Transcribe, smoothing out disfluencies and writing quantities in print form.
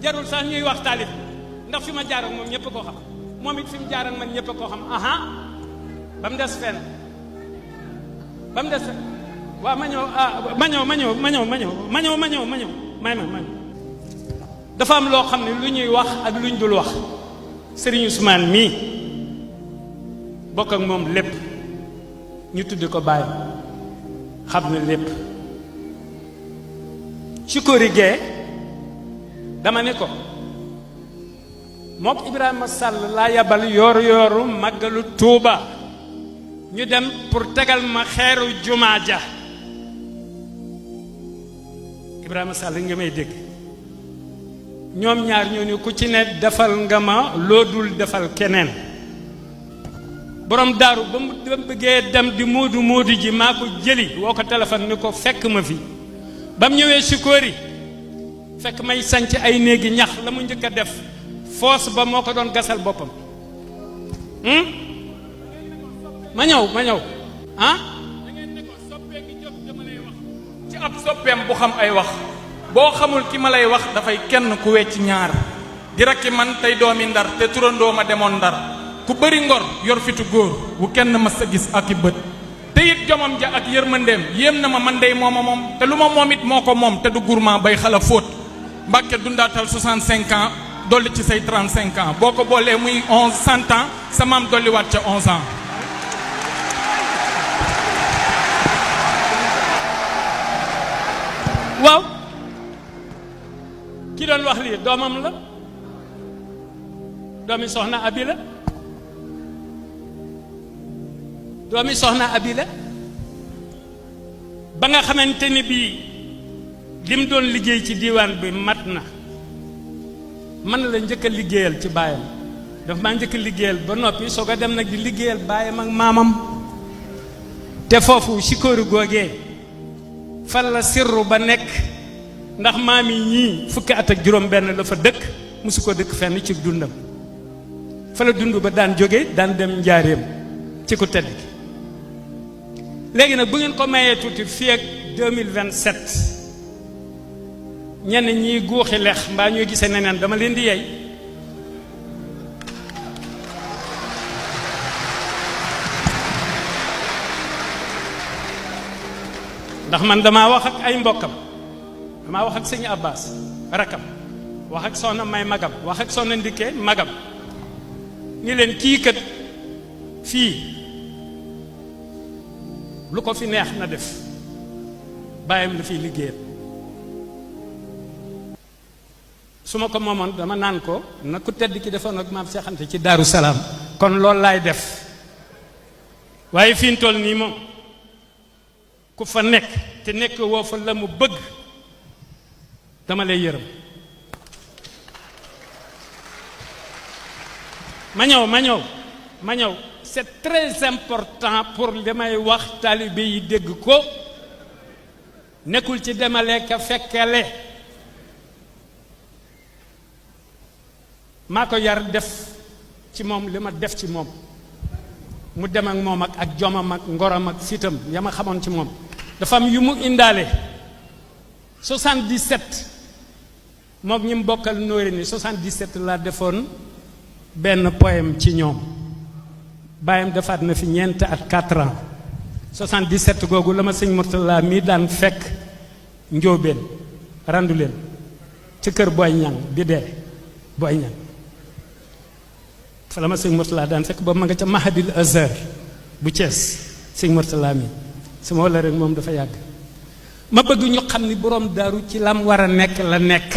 jarul sax ñuy wax taalib ndax fi ma jaar ak moom ñëpp koo xam moom it fi mu jaar ak man ñëpp koo xam aha ba mu des fenn ba mu des fenn waaw ma ñëw may dafa am loo xam ne lu ñuy wax ak luñ dul wax Serigne Ousmane mii bokk ak moom lépp ñu tudd ko bàyyi xam na lépp Sikori Gueye dama ne ko mook Ibrahima Sall laa yabal yooru màggalu Tuuba ñu dem pour tegal ma xeeru jumaa ja Ibrahima Sall nga may dégg ñoom ñaar ñoo ni ku ci ne defal nga ma loo dul defal keneen borom daaru ba mu bëggee dem di moodu ji maa ko jëli woo ko téléphone ni ko fekk ma fi ba mu ñëwee Sikori fekk may sanc ay néegi ñax la mu njëkk a def foos ba moo ko doon gasal boppam ma ñëw ah da ngeen ne ko soppee gi jóg dama lay wax ci ab soppeem bu xam ay wax boo xamul ki ma lay wax dafay kenn ku wecc ñaar di rakki man tey doomi Ndar te turandoo ma demoon Ndar ku bëri ngor yor fitu góor bu kenn mas a gis ak i bët te it jomam ja ak yërmandeem yéem na ma man dey mooma moom te lu ma moom it moo ko moom te du gourmand bay xala fóot Mbàkke dundaatal 65 ans dolli ci say 35 ans boo ko boolee muy 100 ans sa maam dolliwaat ca 11 ans waaw ki doon wax lii doomam la doomi soxna abi la ba nga xamante ni bii lim doon liggéey ci diiwaan bi mat na man la njëkk a liggéeyal ci baayam dafa maa njëkk a liggéeyal ba noppi soog a dem nag di liggéeyal baayam ak maamam te foofu Sikori googee fan la sirru ba nekk ndax maam yi ñii fukki at ak juróom benn la fa dëkk mosu ko dëkk fenn ci dundam fa la dund ba daan jóge daan dem njaareem ci ku tedd gi léegi nag bu ngeen ko mayee tuuti fii ak 2027 ñenn ñiy guuxi lex mbaa ñuy gisee neneen dama leen di yey ndax man damaa wax ak ay mbokkam damaa wax ak sëñ Abbas rakam wax ak soxna may magam wax ak soxna Ndikke magam ni leen kii kat fii lu ko fi neex na def bàyyam la fiy liggéeyal su ma ko moomoon dama naan ko na ku tedd ki defoon ak maam Cheikh Anta ci Daaru Salaam kon loolu laay def waaye fi ñu toll nii moom ku fa nekk te nekk woo fa la mu bëgg dama lay yërëm ma ñëw c'est très important pour li may wax taalibe yi dégg ko nekkul ci demale ka fekkale maa ko yar def ci moom li ma def ci moom mu dem ak moom ak jomam ak ngoram ak fitam ya ma xamoon ci moom dafa am yu mu indaale 77 mook ñi mu bokkal nóori ni 77 laa defoon benn poème ci ñoom bàyyam defaat na fi ñeent at 4 ans 77 googu la ma sëñ Murtala mii daan fekk njóobeen randu leen ci kër Boy Ñang bi dee Boy Ñang fa la ma sëñ Murtala daan fekk ba ma nga ca Mahadil Azhar bu Thiès sëñ Murtala mi sama wala rek moom dafa yàgg ma bëgg ñu xam ni borom daaru ci lam war a nekk la nekk